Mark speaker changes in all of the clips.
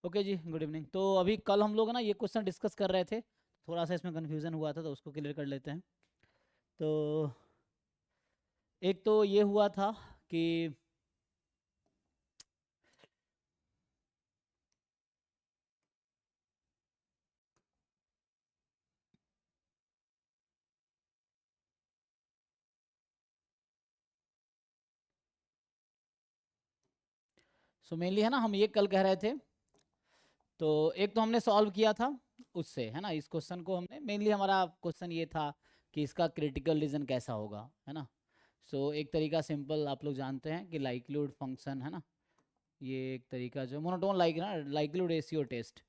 Speaker 1: Okay जी, good evening. तो अभी कल हम लोग ना ये क्वेश्चन डिस्कस कर रहे थे, थोड़ा सा इसमें कन्फ्यूज़न हुआ था तो उसको क्लियर कर लेते हैं। तो एक तो ये हुआ था कि सो मेनली है ना, हम ये कल कह रहे थे। तो एक तो हमने सॉल्व किया था उससे, है ना, इस क्वेश्चन को हमने मेनली, हमारा क्वेश्चन ये था कि इसका क्रिटिकल रीजन कैसा होगा, है ना। सो एक तरीका सिंपल आप लोग जानते हैं कि लाइक्लीहुड फंक्शन, है ना, ये एक तरीका जो monotone likelihood ratio test,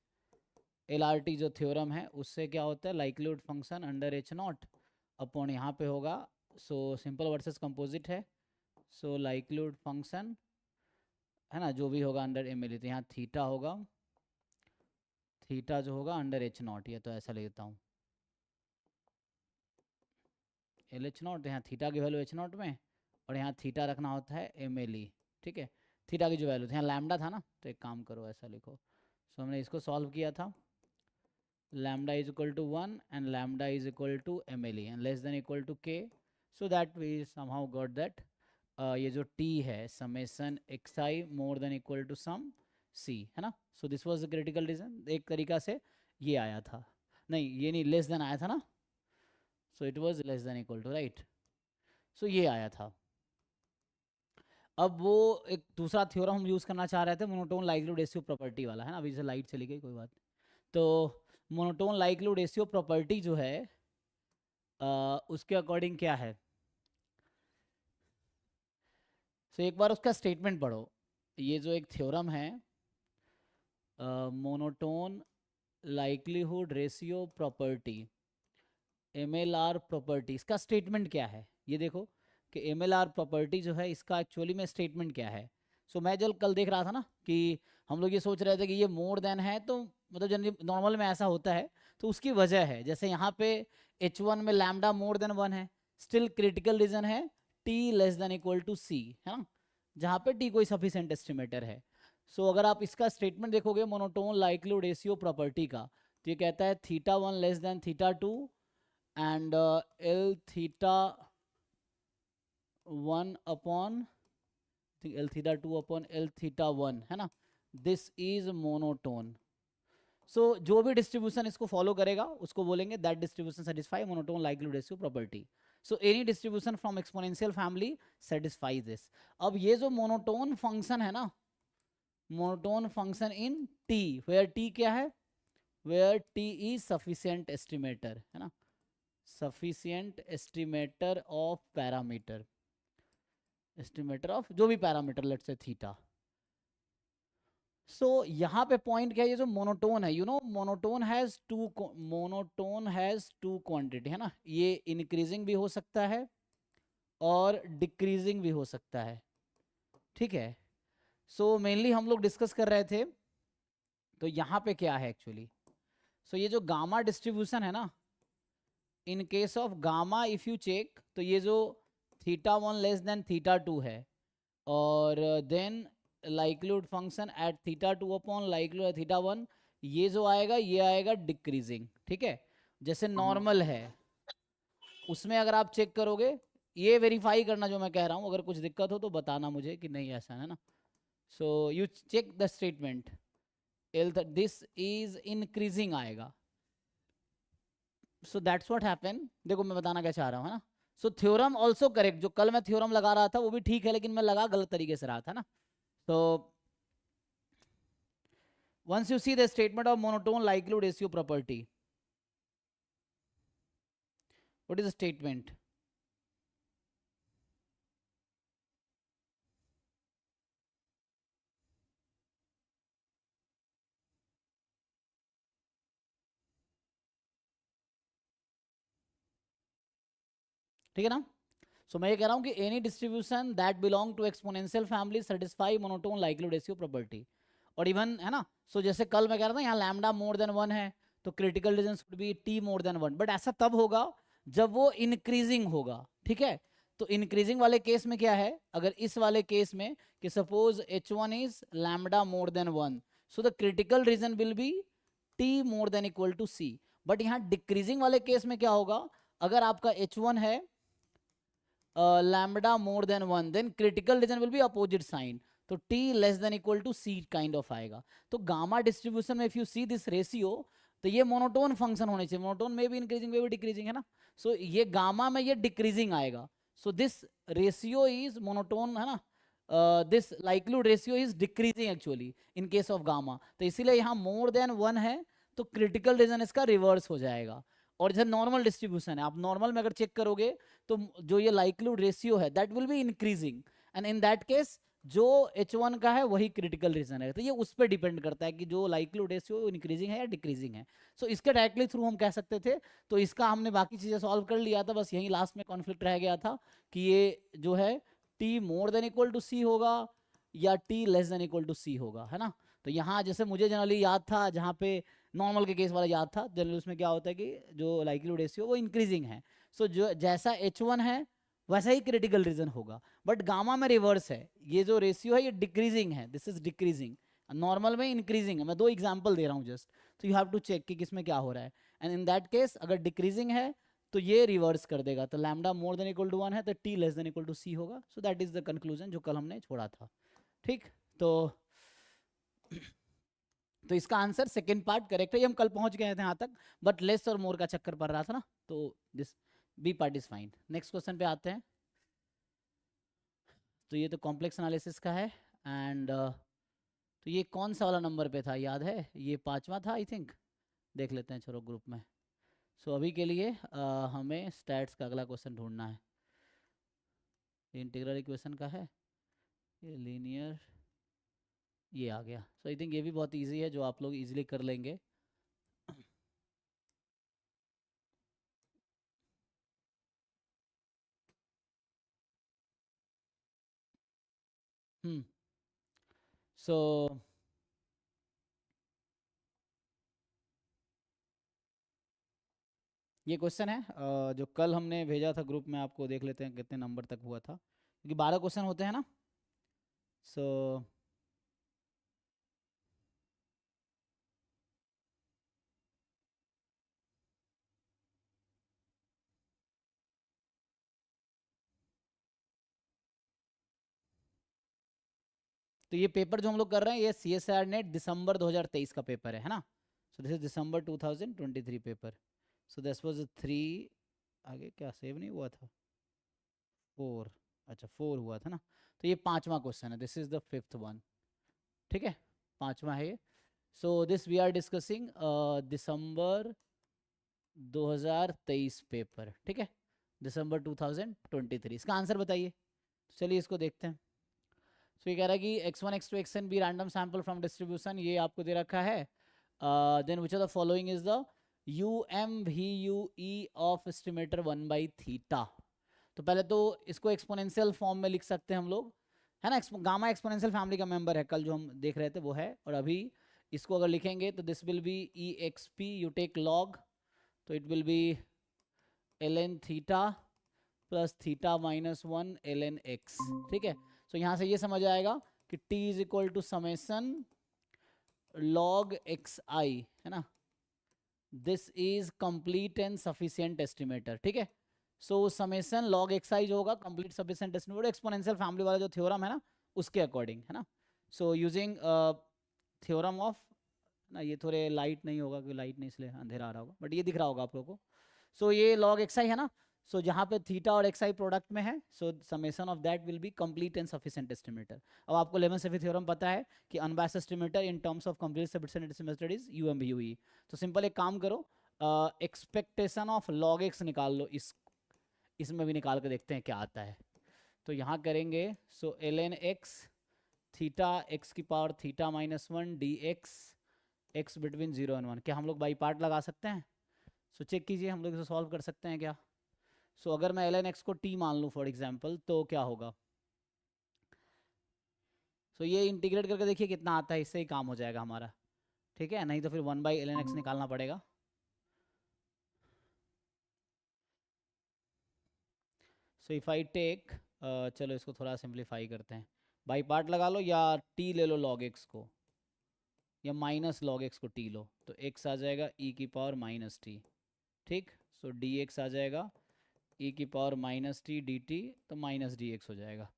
Speaker 1: LRT जो थ्योरम है उससे क्या होता है, likelihood function under H0 upon यहाँ पे होगा। सो सिंपल वर्सेस कंपोजिट है। सो लाइक्लीहुड फंक्शन, है ना, जो भी होगा अंडर ML, तो यहाँ थीटा होगा, थीटा जो होगा अंडर H0, ये तो ऐसा लेता हूँ LH0, यहाँ थीटा की वैल्यू H0 में, और यहाँ थीटा रखना होता है MLE। ठीक है, थीटा की जो वैल्यू थी, यहाँ लैम्डा था ना, तो एक काम करो ऐसा लिखो। सो हमने इसको सॉल्व किया था, lambda is equal to 1 and lambda is equal to MLE and less than equal to K, so that we somehow got that ये जो T है summation xi more than equal to sum C, है ना। so this was the critical reason, एक तरीका से ये आया था, नहीं ये नहीं, लेस देन आया था ना, so it was less than equal to, right, so ये आया था। अब वो एक दूसरा थ्योरम हम यूज़ करना चाह रहे थे, मोनोटोन लाइक्लीहुड रेशियो प्रॉपर्टी वाला, है ना। अभी से लाइट चली गई, कोई बात नहीं। तो मोनोटोन लाइक्लीहुड रेशियो प्रॉपर्टी जो है उसके अकॉर्डिंग क्या है, तो एक बार उसका स्टेटमेंट पढ़ो। ये जो एक थ्योरम है, monotone likelihood ratio property, MLR property, इसका स्टेटमेंट क्या है ये देखो कि MLR प्रॉपर्टी जो है इसका एक्चुअली में स्टेटमेंट क्या है। सो मैं जब कल देख रहा था ना कि हम लोग ये सोच रहे थे कि ये मोर देन है, तो मतलब जनरली नॉर्मल में ऐसा होता है, तो उसकी वजह है, जैसे यहाँ पे H1 में लैम्डा मोर देन 1 है, स्टिल क्रिटिकल रीजन है T less than equal to C, है ना, जहाँ पे T कोई सफिशिएंट एस्टिमेटर है। सो अगर आप इसका स्टेटमेंट देखोगे मोनोटोन लाइक्लीहुड रेशियो प्रॉपर्टी का, तो ये कहता है θ1 less than θ2 and L theta 1 upon L theta 2 upon L theta 1, है ना, दिस इज मोनोटोन। सो जो भी डिस्ट्रीब्यूशन इसको फॉलो करेगा उसको बोलेंगे that distribution satisfy monotone likelihood ratio property. So any distribution from exponential family satisfy this. अब ये जो मोनोटोन फंक्शन है ना, monotone function in T, where T क्या है, where T is sufficient estimator, है ना, sufficient estimator of parameter, estimator of जो भी parameter, let's say theta. So यहाँ पे पॉइंट क्या है, ये जो मोनोटोन है, you know monotone has two quantity, है ना, ये इंक्रीजिंग भी हो सकता है और डिक्रीजिंग भी हो सकता है, ठीक है। सो मेनली हम लोग डिस्कस कर रहे थे, तो यहाँ पे क्या है एक्चुअली, सो ये जो गामा डिस्ट्रीब्यूशन है ना, in case of gamma if you check, तो ये जो θ1 लेस देन θ2 है, और then likelihood function at θ2 upon likelihood θ1, ये जो आएगा ये आएगा डिक्रीजिंग, ठीक है। जैसे नॉर्मल है उसमें अगर आप चेक करोगे, ये वेरीफाई करना जो मैं कह रहा हूँ, अगर कुछ दिक्कत हो तो बताना मुझे कि नहीं ऐसा है ना। So you check the statement, this is increasing आएगा। सो दैट्स व्हाट हैपन, देखो मैं बताना क्या चाह रहा हूँ, है ना। सो थ्योरम ऑल्सो करेक्ट, जो कल मैं थ्योरम लगा रहा था वो भी ठीक है, लेकिन मैं लगा गलत तरीके से रहा था ना। तो once you see the statement of monotone likelihood ratio property, what is the statement, ठीक है ना। सो मैं ये कह रहा हूँ कि any distribution that belong to exponential family satisfy monotone likelihood ratio property, और इवन, है ना। सो जैसे कल मैं कह रहा था यहाँ लैम्डा मोर देन 1 है, तो critical reason should be T more than 1, but ऐसा तब होगा जब वो इंक्रीजिंग होगा, ठीक है। तो इंक्रीजिंग वाले केस में क्या है, अगर इस वाले केस में कि suppose H1 is lambda more than 1, so the critical region will be T more than equal to C. But यहाँ डिक्रीजिंग वाले केस में क्या होगा, अगर आपका H1 है lambda more than 1, then critical region will be opposite sign, तो T less than equal to C kind of आएगा। तो गामा डिस्ट्रीब्यूशन में if you see this ratio, तो ये मोनोटोन फंक्शन होने चाहिए, मोनोटोन में भी इंक्रीजिंग में भी डिक्रीजिंग है ना, सो ये गामा में ये डिक्रीजिंग आएगा, so this ratio is monotone है ना, this likelihood ratio is decreasing actually in case of gamma, तो इसीलिए यहाँ मोर देन 1 है तो क्रिटिकल रीजन इसका रिवर्स हो जाएगा। और जैसे नॉर्मल डिस्ट्रीब्यूशन है, आप नॉर्मल में अगर चेक करोगे तो जो ये लाइक्लीहुड रेशियो है that will be increasing, and in that case जो H1 का है वही क्रिटिकल रीजन है, तो ये उस पर डिपेंड करता है कि जो लाइक्लीहुड रेशियो इंक्रीजिंग है या डिक्रीजिंग है। सो इसके डायरेक्टली थ्रू हम कह सकते थे, तो इसका हमने बाकी चीजें सॉल्व कर लिया था, बस यही लास्ट में कॉन्फ्लिक्ट रह गया था कि ये जो है T more than equal to c होगा या T less than equal to c होगा, है ना। तो यहाँ जैसे मुझे जनरली याद था, जहाँ पे नॉर्मल के केस वाला याद था, जनरली उसमें क्या होता है कि जो लाइक्लीहुड रेशियो वो इंक्रीजिंग है, सो जो जैसा H1 है वैसा ही क्रिटिकल रीजन होगा। बट गामा में रिवर्स है, ये जो रेशियो है ये डिक्रीजिंग है, दिस इज डिक्रीजिंग, नॉर्मल में इंक्रीजिंग है। मैं दो एग्जांपल दे रहा हूँ जस्ट, तो यू हैव टू चेक कि किसमें क्या हो रहा है, एंड इन दैट केस अगर डिक्रीजिंग है तो ये रिवर्स कर देगा, तो lambda more than equal to 1 है तो T less than equal to C होगा। So that is the conclusion जो कल हमने छोड़ा था, ठीक। तो इसका आंसर सेकेंड पार्ट करेक्ट है, ये हम कल पहुंच गए थे यहाँ तक, बट लेस और मोर का चक्कर पड़ रहा था ना, तो this B part is fine. Next question पे आते हैं। तो ये तो कॉम्प्लेक्स एनालिसिस का है, एंड तो ये कौन सा वाला नंबर पे था याद है, ये 5वां था आई थिंक, देख लेते हैं चलो ग्रुप में। सो अभी के लिए हमें स्टैट्स का अगला क्वेश्चन ढूंढना है, इंटीग्रल इक्वेशन का है, ये लीनियर, ये आ गया। सो आई थिंक ये भी बहुत इजी है, जो आप लोग इजीली कर लेंगे। सो ये क्वेश्चन है जो कल हमने भेजा था ग्रुप में, आपको देख लेते हैं कितने नंबर तक हुआ था, क्योंकि 12 क्वेश्चन होते हैं ना। सो तो ये पेपर जो हम लोग कर रहे हैं ये CSIR नेट दिसंबर 2023 का पेपर है ना। So this is December 2023 paper. So this was 3, आगे क्या सेव नहीं हुआ था, 4, अच्छा 4 हुआ था ना। तो ये 5वां क्वेश्चन है, this is the 5th one, ठीक है, 5वां है ये। So this we are discussing December 2023 paper, ठीक है, दिसंबर 2023। इसका आंसर बताइए, चलिए इसको देखते हैं। सो ये कह रहा है कि x1 x2 xn b random sample from distribution, ये आपको दे रखा है। Then which of the following is the UMVUE of estimator 1/थीटा। तो पहले तो इसको एक्सपोनेंशियल फॉर्म में लिख सकते हैं हम लोग, है ना, गामा एक्सपोनेंशियल फैमिली का मेंबर है, कल जो हम देख रहे थे वो है। और अभी इसको अगर लिखेंगे तो this will be EXP, you take log, तो it will be ln theta plus theta minus 1 ln x, ठीक है। सो यहाँ से ये समझ आएगा कि t is equal to summation log xi, है ना, this is complete and sufficient estimator, ठीक है। सो समेसन log xi जो होगा complete sufficient estimator, exponential family वाला जो थ्योरम है ना उसके अकॉर्डिंग, है ना। सो यूजिंग थ्योरम ऑफ ना, ये थोड़े लाइट नहीं होगा क्योंकि लाइट नहीं इसलिए अंधेरा आ रहा होगा, बट ये दिख रहा होगा आप लोगों को। सो ये log xi है ना, सो जहाँ पे थीटा और xi प्रोडक्ट में है, सो summation of that will B complete and sufficient estimator. अब आपको लेमन-सेफी थ्योरम पता है कि unbiased estimator in terms of complete sufficient estimator is UMVUE। तो सिंपल एक काम करो, एक्सपेक्टेशन ऑफ log x निकाल लो, इसमें भी निकाल के देखते हैं क्या आता है। तो यहाँ करेंगे, सो ln x थीटा x की power theta minus 1 dx x between 0 और 1, क्या हम लोग बाई पार्ट लगा सकते हैं? सो चेक कीजिए, हम लोग इसे सॉल्व कर सकते हैं क्या? सो अगर मैं ln x को t मान लूँ फॉर एग्जांपल, तो क्या होगा? सो ये इंटीग्रेट करके देखिए कितना आता है, इससे ही काम हो जाएगा हमारा, ठीक है, नहीं तो फिर 1/ln x निकालना पड़ेगा। सो इफ आई टेक, चलो इसको थोड़ा सिंप्लीफाई करते हैं, बाई पार्ट लगा लो या t ले लो log x को, या माइनस लॉग एक्स को टी लो तो एक्स आ जाएगा ई की पावर माइनस टी, ठीक। सो डी एक्स आ जाएगा ई की power minus T D T, तो माइनस डी एक्स हो जाएगा,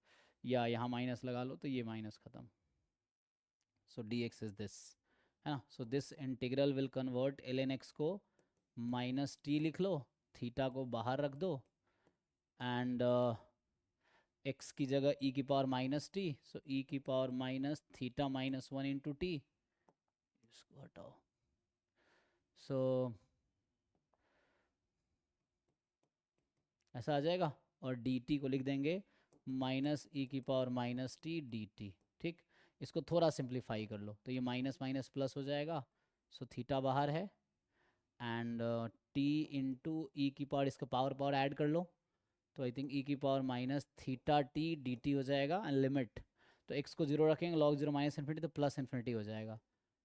Speaker 1: या यहाँ माइनस लगा लो तो ये माइनस ख़त्म। So D X is this, है ना। So this integral will convert L N X को माइनस टी लिख लो, थीटा को बाहर रख दो, एंड एक्स की जगह ई की पावर माइनस टी, सो ई की power minus theta minus one into T, इसको हटाओ। सो ऐसा आ जाएगा, और डी टी को लिख देंगे माइनस ई की power minus T D T, ठीक। इसको थोड़ा सिंप्लीफाई कर लो तो ये माइनस माइनस प्लस हो जाएगा, सो थीटा बाहर है, एंड टी इंटू ई की पावर, इसका पावर पावर ऐड कर लो तो आई थिंक ई की power minus theta T D T हो जाएगा, एंड लिमिट तो एक्स को जीरो रखेंगे, लॉग जीरो माइनस इन्फिनिटी तो प्लस इन्फिनिटी हो जाएगा।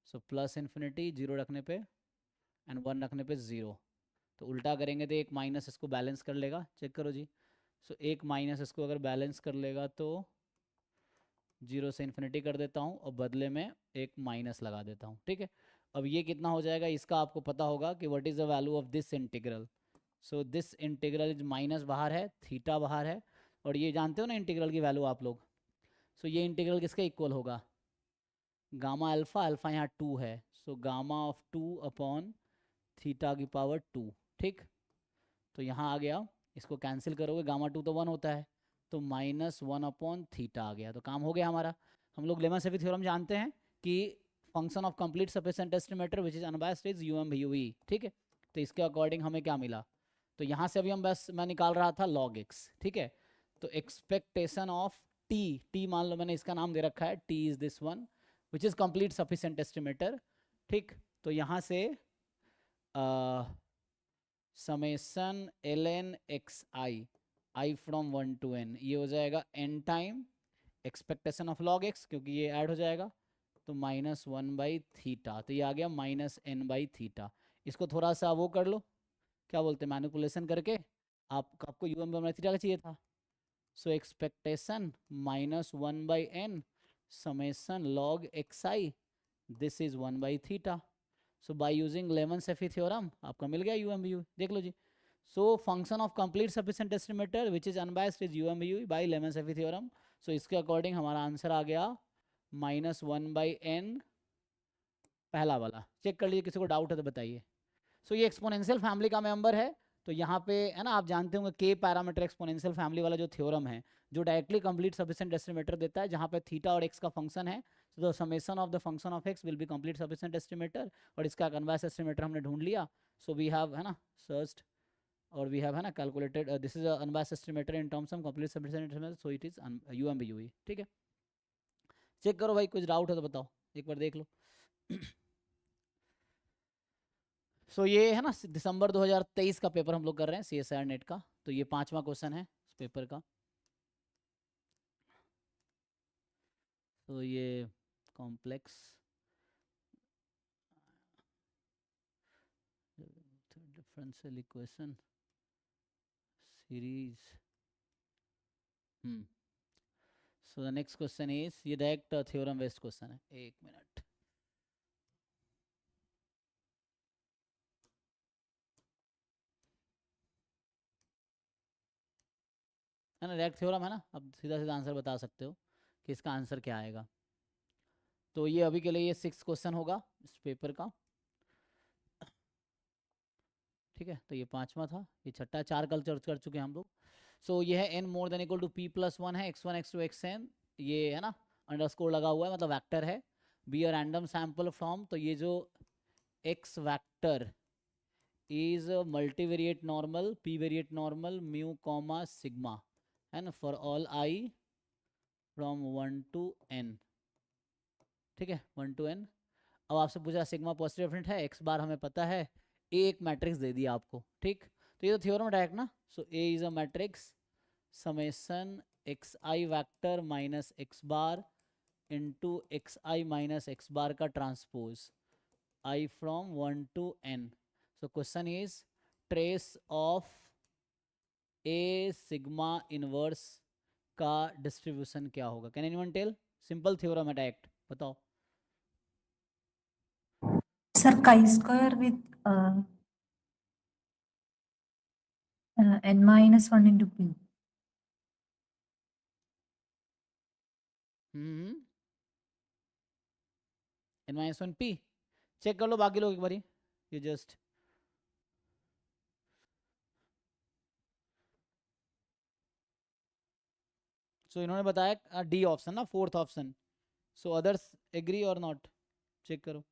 Speaker 1: सो प्लस इन्फिनिटी जीरो रखने पे एंड वन रखने पे ज़ीरो, तो उल्टा करेंगे तो एक माइनस इसको बैलेंस कर लेगा, चेक करो जी। सो एक माइनस इसको अगर बैलेंस कर लेगा तो जीरो से इन्फिनिटी कर देता हूँ और बदले में एक माइनस लगा देता हूँ, ठीक है। अब ये कितना हो जाएगा इसका आपको पता होगा कि what is the value of this integral. So this integral is minus बाहर है, थीटा बाहर है, और ये जानते हो ना इंटीग्रल की वैल्यू आप लोग। सो ये इंटीग्रल किसके इक्वल होगा, गामा अल्फा, अल्फा यहाँ टू है, so gamma of two upon theta की पावर टू, ठीक। तो यहाँ आ गया, इसको कैंसिल करोगे, गामा टू तो वन होता है, तो माइनस वन अपॉन थीटा आ गया, तो काम हो गया हमारा। हम लोग लेमा-सेफी थ्योरम जानते हैं कि function of complete sufficient estimator which is unbiased is U M V U E, ठीक है। तो इसके अकॉर्डिंग हमें क्या मिला, तो यहाँ से अभी हम बस मैं निकाल रहा था लॉग एक्स, ठीक है। तो एक्सपेक्टेशन ऑफ टी, टी मान लो मैंने इसका नाम दे रखा है, T is this one which is complete sufficient estimator, ठीक। तो यहाँ से summation l N x i, i from one to n, ये हो जाएगा n time expectation of log x, क्योंकि ये ऐड हो जाएगा, तो माइनस वन बाई थीटा, तो ये आ गया माइनस एन बाई थीटा। इसको थोड़ा सा वो कर लो, क्या बोलते हैं, मैनिपुलेशन करके आपको यू एम बाई थीटा का चाहिए था, so expectation minus one by n summation log x i, this is one by theta. So by using Lehmann Scheffe theorem आपका मिल गया यू एम बी यू, देख लो जी। So function of complete sufficient estimator which is unbiased is U M V U by Lehmann Scheffe theorem. So इसके according हमारा answer आ गया minus one by N, पहला वाला। चेक कर लीजिए, किसी को डाउट है तो बताइए। सो ये एक्सपोनेंशियल फैमिली का मेंबर है, तो यहाँ पे है ना, आप जानते होंगे के पैरामीटर एक्सपोनेंशियल फैमिली वाला जो थ्योरम है, जो डायरेक्टली कंप्लीट सफिशिएंट एस्टिमेटर देता है, जहाँ पे थीटा और एक्स का फंक्शन है, तो the summation of the function of x will be complete sufficient estimator, और इसका कन्वर्स एस्टिमेटर हमने ढूंढ लिया। सो वी हैव, है ना, सर्च्ड और वी हैव, है ना, calculated this is unbiased estimator in terms of complete sufficient estimator, so it is UMVUE, ठीक है। चेक करो भाई, कुछ डाउट है तो बताओ, एक बार देख लो। सो ये है ना, दिसंबर 2023 का पेपर हम लोग कर रहे हैं CSIR नेट का, तो ये 5वां क्वेश्चन है इस पेपर का। तो ये complex differential equation series, so the next question is, ये डायरेक्ट थ्योरम बेस्ड क्वेश्चन है, एक मिनट। है ना, डायरेक्ट थ्योरम है ना, अब सीधा सीधा आंसर बता सकते हो कि इसका आंसर क्या आएगा। तो ये अभी के लिए ये 6 क्वेश्चन होगा इस पेपर का, ठीक है। तो ये 5वां था, ये छठा, 4 कल चर्च कर चुके हैं हम लोग। सो ये है n more than equal to p plus one है, x1 x2 xn, ये है ना अंडरस्कोर लगा हुआ है, मतलब वेक्टर है, be a random sample from, तो ये जो x vector is multivariate normal, p variate normal, mu comma sigma, है ना, for all i from 1 to n, ठीक है, 1 टू n। अब आपसे पूछा सिग्मा पॉजिटिव डेफिनेट है, x बार हमें पता है, ए एक मैट्रिक्स दे दिया आपको, ठीक। तो ये तो थ्योरम डायरेक्ट ना, so a is a matrix summation x i vector minus x bar into x i minus x bar का transpose, i from 1 to n। So question is trace of a sigma inverse का distribution क्या होगा, can anyone tell, simple theorem है direct, बताओ।
Speaker 2: Sir, chi-square with n minus 1 into p.
Speaker 1: n-1 p check कर लो बाकी लोग एक बारी, ये जस्ट सो इन्होंने बताया डी ऑप्शन ना, फोर्थ ऑप्शन. सो अदर्स एग्री और नॉट, चेक करो.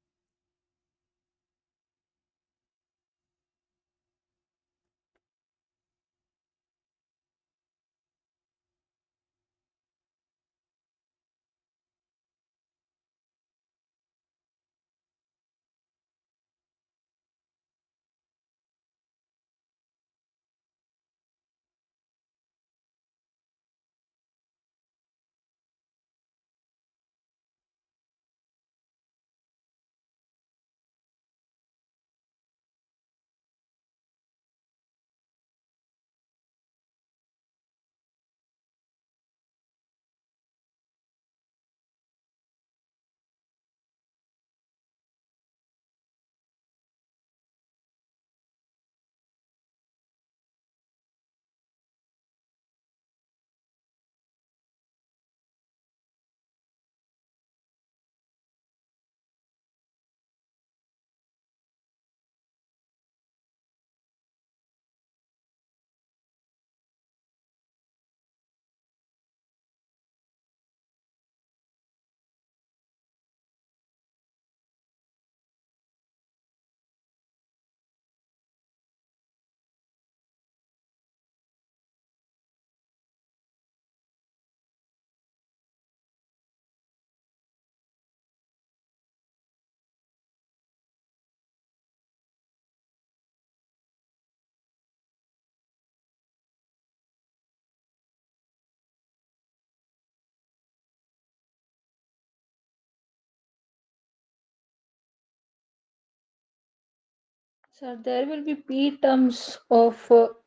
Speaker 3: Sir, there will be p terms of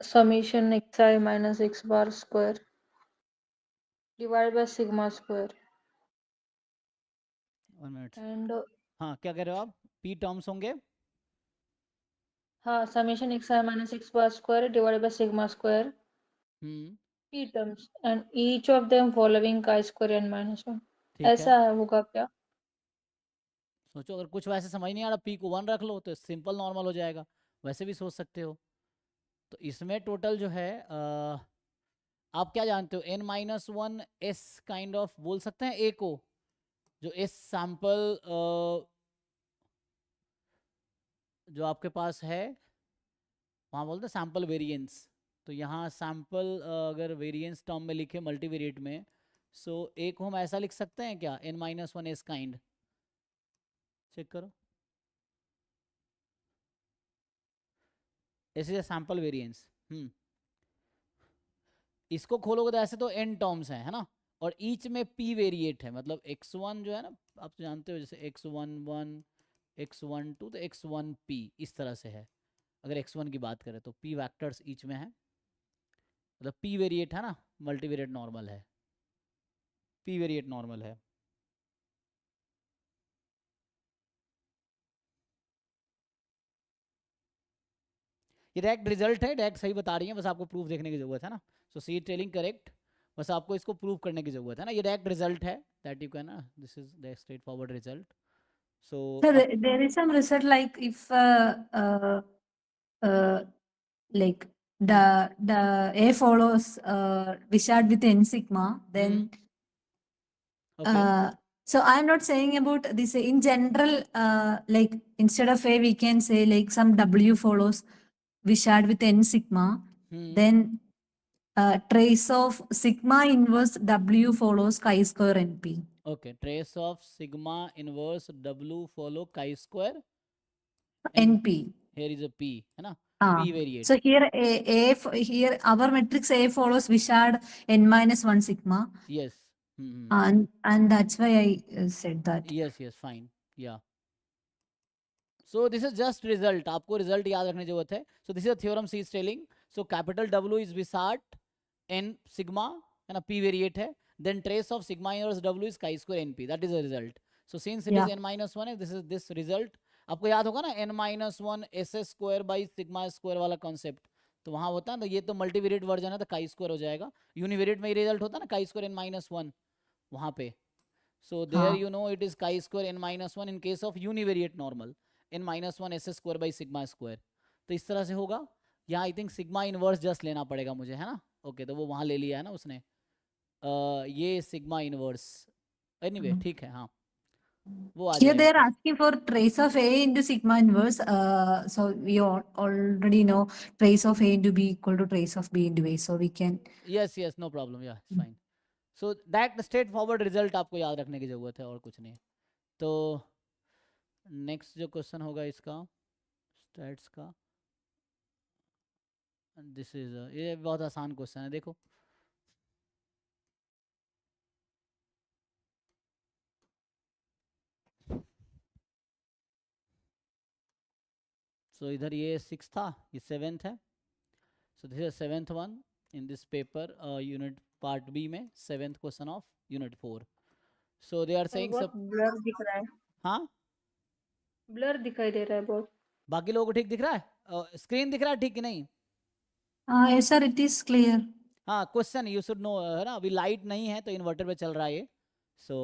Speaker 3: summation xi minus x bar square divided by sigma square.
Speaker 1: 1 minute.
Speaker 3: And
Speaker 1: हाँ, क्या कह रहे हो आप? p टर्म्स होंगे.
Speaker 3: हाँ, summation xi minus x bar square divided by sigma square. P terms and each of them following chi square n minus 1.
Speaker 1: ठीक है.
Speaker 3: ऐसा होगा क्या?
Speaker 1: सोचो, अगर कुछ वैसे समझ नहीं आ रहा, p को 1 रख लो तो सिंपल नॉर्मल हो जाएगा. वैसे भी सोच सकते हो. तो इसमें टोटल जो है आप क्या जानते हो, n-1 s काइंड ऑफ बोल सकते हैं a को, जो s सैंपल जो आपके पास है वहाँ बोलते हैं सैंपल वेरिएंस. तो यहाँ सैंपल अगर वेरिएंस टर्म में लिखे मल्टीवेरिएट में, सो a को हम ऐसा लिख सकते हैं क्या, n-1 s काइंड. चेक करो, this is a sample variance. इसको खोलोगे तो ऐसे तो n टर्म्स हैं, है ना, और ईच में p वेरिएट है. मतलब x1 जो है ना, आप तो जानते हो, जैसे x11 x12 तो x1p इस तरह से है. अगर x1 की बात करें तो p वैक्टर्स ईच में है, मतलब p वेरिएट है ना, मल्टीवेरिएट नॉर्मल है, p वेरिएट नॉर्मल है. ये डायरेक्ट रिजल्ट है, डायरेक्ट सही बता रही है, बस आपको प्रूफ देखने की जरूरत है ना. सो सी टेलिंग करेक्ट, बस आपको इसको प्रूव करने की जरूरत है ना. ये डायरेक्ट रिजल्ट है, दैट यू कैन ना, this is the straight forward result. So
Speaker 2: Sir, there is some result like if like the A follows Vishad with n sigma, then
Speaker 1: okay.
Speaker 2: so I'm not saying about this in general. Like instead of A, we can say like some W follows Vishad with n sigma, then trace of sigma inverse W follows chi square NP.
Speaker 1: Okay, trace of sigma inverse W follow chi square
Speaker 2: NP.
Speaker 1: Here is a p, है ना,
Speaker 2: Ah,
Speaker 1: p variate.
Speaker 2: so here here our matrix A follows Vishad n minus 1 sigma.
Speaker 1: Yes.
Speaker 2: And that's why I said that.
Speaker 1: Yes, fine. Yeah. So this is just result. आपको result याद रखने की जरूरत है. So this is a theorem C is telling. So capital W is Vishad n sigma, है ना, p variate है. Then trace of sigma inverse W is chi square np. That is the result. So since it is n minus 1, this is this result. आपको याद होगा ना n-1 SS square by sigma square वाला concept, तो वहां होता है ना, ये तो मल्टीवेरिएट वर्जन है तो काई स्क्वायर हो जाएगा, यूनिवेरिएट में रिजल्ट होता है ना काई स्क्वायर n-1 वहां पे, so there
Speaker 2: हाँ
Speaker 1: you know it is chi square n-1 in case of univariate normal, n-1 SS square by sigma square, तो इस तरह से होगा। यहाँ I think sigma inverse just लेना पड़ेगा मुझे, है ना, ओके तो वो वहां ले लिया है ना उसने, ये सिग्मा इनवर्स, एनीवे ठीक है, हाँ वो आ
Speaker 2: here they
Speaker 1: जाएगा।
Speaker 2: are asking for trace of A into sigma inverse. So we already know trace of A into B equal to trace of B into A. So we can.
Speaker 1: Yes yes no problem, या fine, so that straightforward result आपको याद रखने की जरूरत है और कुछ नहीं। तो नेक्स्ट जो क्वेश्चन होगा इसका स्टैट्स का, दिस इज, ये बहुत आसान क्वेश्चन है, देखो सो इधर ये 6 था, ये 7th है, so this is 7th one in this paper, unit part B में 7th question of unit 4, so they are
Speaker 3: sir
Speaker 1: saying
Speaker 3: बहुत
Speaker 1: सब,
Speaker 3: ब्लर दिख रहा है,
Speaker 1: हाँ
Speaker 3: ब्लर दिखाई दे रहा है बहुत।
Speaker 1: बाकी लोगों को ठीक दिख रहा है, स्क्रीन दिख रहा है ठीक कि नहीं?
Speaker 2: Yes sir, it is clear.
Speaker 1: हाँ क्वेश्चन यू शुड नो, है ना, अभी लाइट नहीं है तो इन्वर्टर पे चल रहा है ये, सो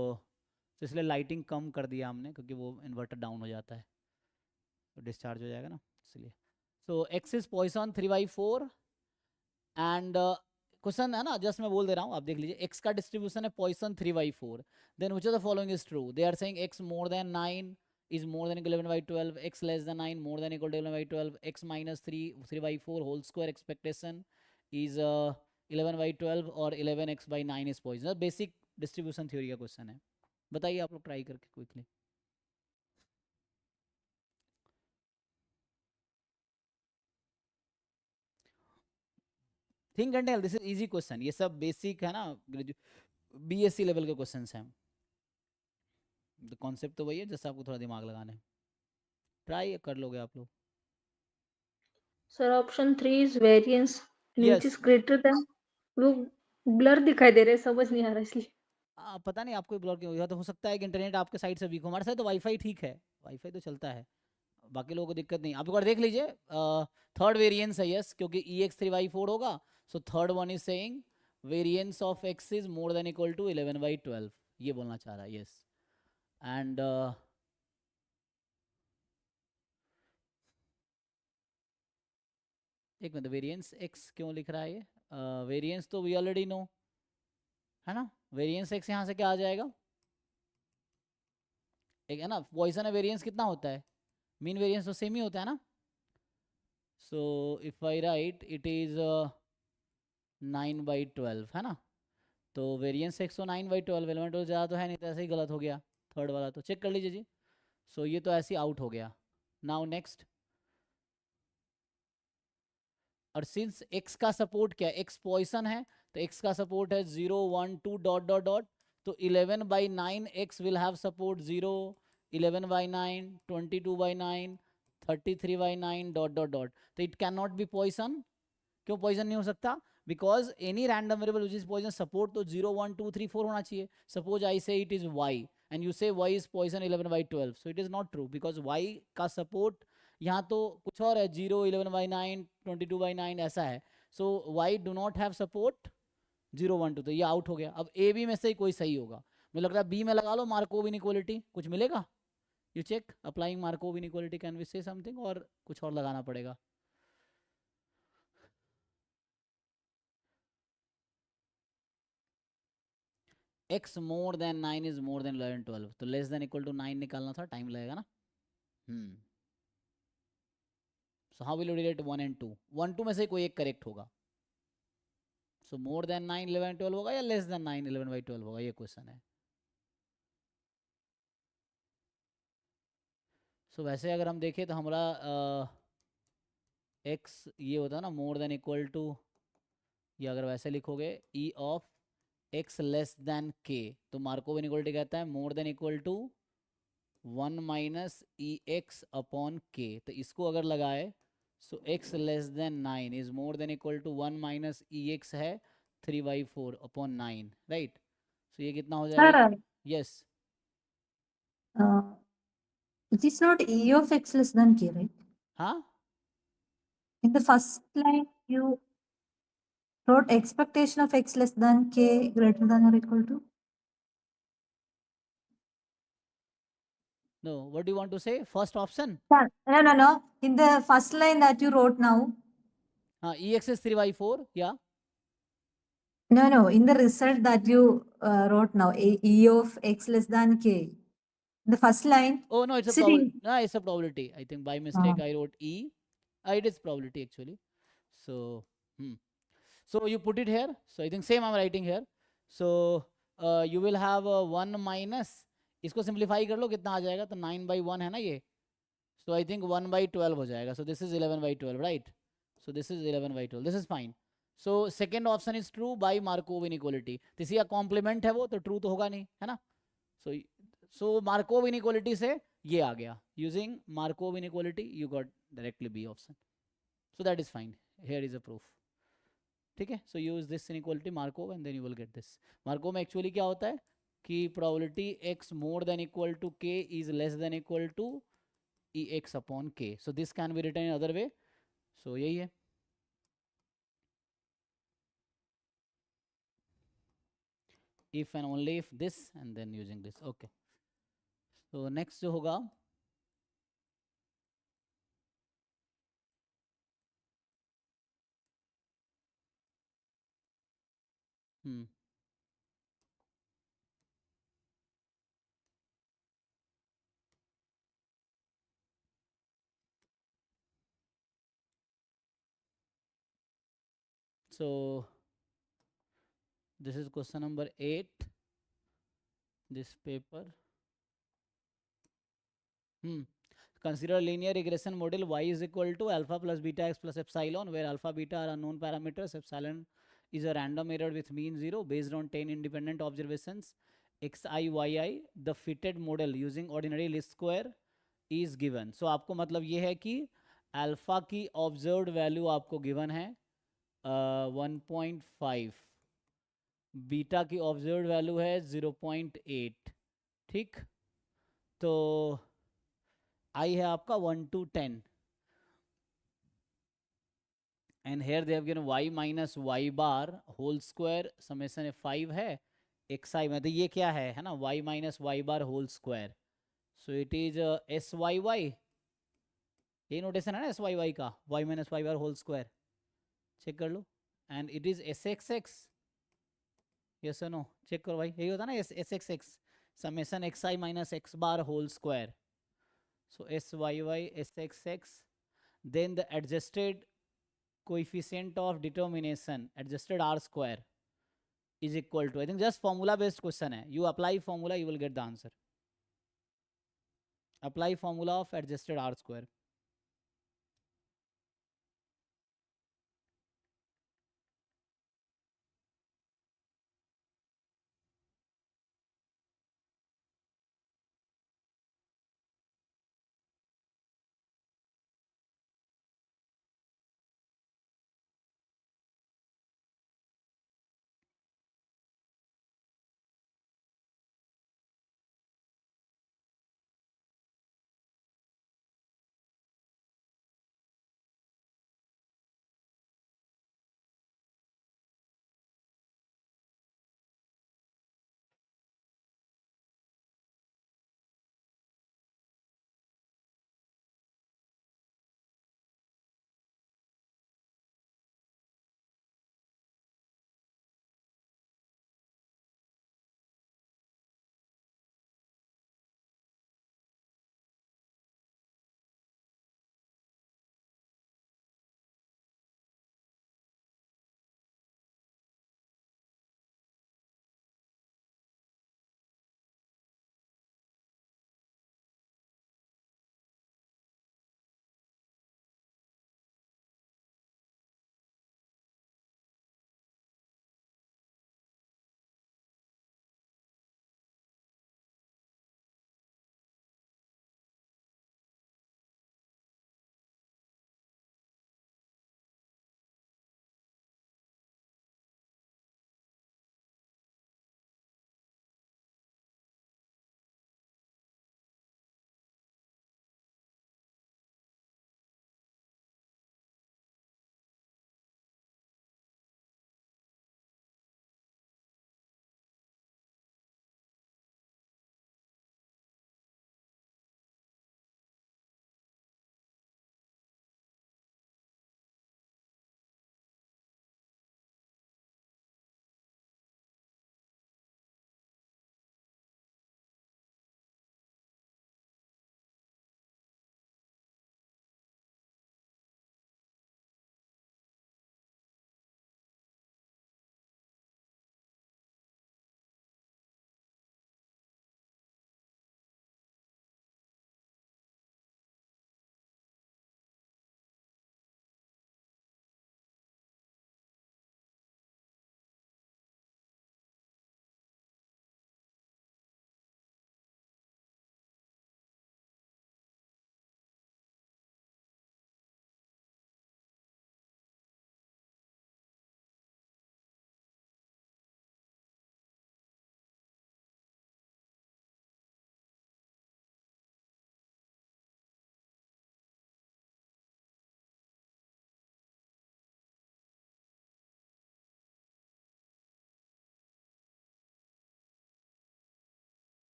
Speaker 1: तो इसलिए लाइटिंग कम कर दिया हमने क्योंकि वो इन्वर्टर डाउन हो जाता है तो डिस्चार्ज हो जाएगा ना, इसलिए। So x is Poisson 3/4 and question है ना, जस्ट मैं बोल दे रहा हूँ, आप देख लीजिए, एक्स का डिस्ट्रीब्यूशन है Poisson 3/4, then which of the following is true, they are saying x more than 9 is more than equal to 11/12, x less than 9 more than equal to 11/12, x minus 3/4 whole square expectation is 11/12 और 11x/9 is poison, basic distribution theory का question है, बताइए आप लोग try करके quickly. Think and tell, this is easy question, ये सब basic है ना, बीएससी लेवल के क्वेश्चंस हैं, तो कॉन्सेप्ट तो वही है, जैसे आपको थोड़ा दिमाग लगाना है, ट्राई कर लोगे आप लोग।
Speaker 3: Sir option 3 is variance which
Speaker 1: yes
Speaker 3: is greater than, वो ब्लर दिखाई दे रहे हैं, समझ नहीं आ रहा इसलिए।
Speaker 1: पता नहीं आपको ब्लॉक क्यों, या तो हो सकता है कि इंटरनेट आपके साइड से वीक हो, हमारे साथ तो वाईफाई ठीक है, वाईफाई तो चलता है, बाकी लोगों को दिक्कत नहीं। आप एक बार देख लीजिए, थर्ड वेरिएंस है यस, क्योंकि ई एक्स 3/4 होगा, so third one is saying variance of x is more than equal to 11/12, ये बोलना चाह रहा है यस, एंड एक मिनट, वेरिएंस एक्स क्यों लिख रहा है ये, वेरिएंस तो वी ऑलरेडी नो है ना, वेरिएंस एक्स यहाँ से क्या आ जाएगा, एक है ना, पॉइसन है, वेरिएंस कितना होता है, मीन वेरिएंस तो सेम ही होता है ना, so if I right it is 9/12 है ना, तो वेरिएंस एक्स तो 9/12, 11/12 ज़्यादा तो है नहीं, तो ऐसे ही गलत हो गया, थर्ड वाला तो चेक कर लीजिए जी, सो ये तो ऐसे ही आउट हो गया। नाउ नेक्स्ट, और सिंस x का सपोर्ट क्या है, x पॉइसन है, तो x का सपोर्ट है 0 1 2 डॉट डॉट डॉट, तो 11/9 x will have support 0 11/9 22/9 33/9 dot dot dot, तो it can not be Poisson, क्यों पॉइजन नहीं हो सकता, because any random variable which is Poisson support तो 0 1 2 3 4 होना चाहिए, suppose I say it is y and you say y is Poisson 11/12, so it is not true, because y का support यहाँ तो कुछ और है, 0 11/9 22/9 ऐसा है, सो y do not have support 0 1 2, तो ये आउट हो गया। अब ए बी में से ही कोई सही होगा, मुझे लग रहा है बी में लगा लो मार्कोव इनइक्वालिटी, कुछ मिलेगा, you check applying Markov inequality, can we say something, और कुछ और लगाना पड़ेगा। x more than 9 is more than 11 12, तो लेस देन इक्वल टू 9 निकालना था, टाइम लगेगा ना, so how will you relate 1 and 2, 1 2 में से कोई एक करेक्ट होगा, सो मोर देन 9 11 12 होगा या लेस देन 9 11/12 होगा, ये क्वेश्चन है। सो वैसे अगर हम देखें तो हमारा x ये होता है ना मोर देन इक्वल टू, ये अगर वैसे लिखोगे e of x less than k, तो मार्कोव इनइक्वालिटी कहता है more than equal to 1 minus E x upon k, तो इसको अगर लगाए so x less than 9 is more than equal to 1 minus E x है 3/4 अपॉन 9, राइट, सो ये कितना हो जाएगा,
Speaker 2: Sir,
Speaker 1: yes
Speaker 2: uh, It is not E of x less than k, right?
Speaker 1: हाँ
Speaker 2: In the first line, you wrote expectation of x less than k greater than or equal to.
Speaker 1: no, what do you want to say? First option,
Speaker 2: No. In the first line that you wrote now,
Speaker 1: हाँ ex is 3/4, yeah.
Speaker 2: no. In the result that you wrote now, E of x less than k. The first line,
Speaker 1: Oh no, it's a
Speaker 2: city.
Speaker 1: probability. No, it's a probability. I think by mistake I wrote E. It is probability actually. So, so you put it here. So I think same I'm writing here. So you will have 1 minus. इसको simplify कर लो कितना आ जाएगा तो 9/1 है ना ये. So I think 1/12 हो जाएगा. So this is 11/12, right? So this is 11/12. This is fine. So second option is true by Markov inequality. किसी का complement है वो तो true तो होगा नहीं है ना. So Markov inequality से ये आ गया. Using Markov inequality you got directly B option. So that is fine. Here is a proof. ठीक है. So use this inequality Markov and then you will get this. Markov में actually क्या होता है कि probability x more than equal to k is less than equal to ex upon k. So this can be written in other way. So यही है. If and only if this and then using this. Okay. So next जो होगा so this is question number 8, this paper. Consider linear regression model y is equal to alpha plus beta x plus epsilon, where alpha beta are unknown parameters, epsilon is a random error with mean 0 based on 10 independent observations xi yi. The fitted model using ordinary least square is given. So आपको मतलब ये है कि alpha की observed value आपको given है 1.5, beta की observed value है 0.8. ठीक, तो आई है आपका 1 to 10 and here they have given y minus y bar whole square summation 5 है xi में. तो ये क्या है ना, y minus y bar whole square. So it is SYY. ये नोटेशन है ना SYY का, y minus y bar whole square. Check कर लो. And it is SXX. Yes और नो, चेक करो भाई. यही होता है ना SXX summation xi minus x bar whole square. So SYY SXX. Then the adjusted coefficient of determination, adjusted R square, is equal to, I think just formula based question hai. You apply formula, you will get the answer. Apply formula of adjusted R square.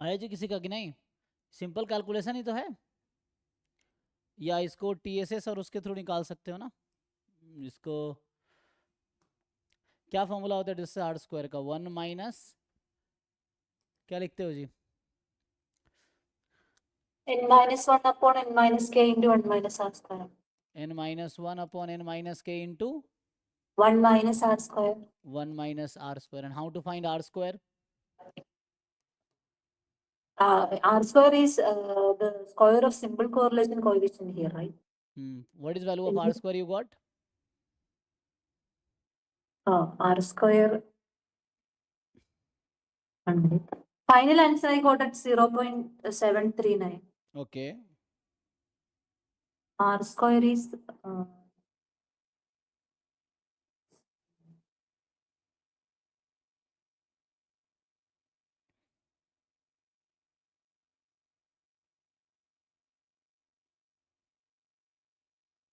Speaker 1: आया जी किसी का कि नहीं? Simple calculation ही तो है, या इसको TSS और उसके थ्रू निकाल सकते हो ना। इसको क्या फॉर्मूला होता है जिससे आर स्क्वायर का 1 माइनस, क्या लिखते हो जी?
Speaker 2: n minus 1 upon n minus k into 1 minus r square.
Speaker 1: n minus 1 upon n minus k into
Speaker 2: 1 minus r square.
Speaker 1: 1 minus r square. And how to find r square?
Speaker 2: R square is the square of simple correlation coefficient here, right?
Speaker 1: What is value of r square you got?
Speaker 2: R square 100. Final answer I got at 0.739.
Speaker 1: Okay.
Speaker 2: R square is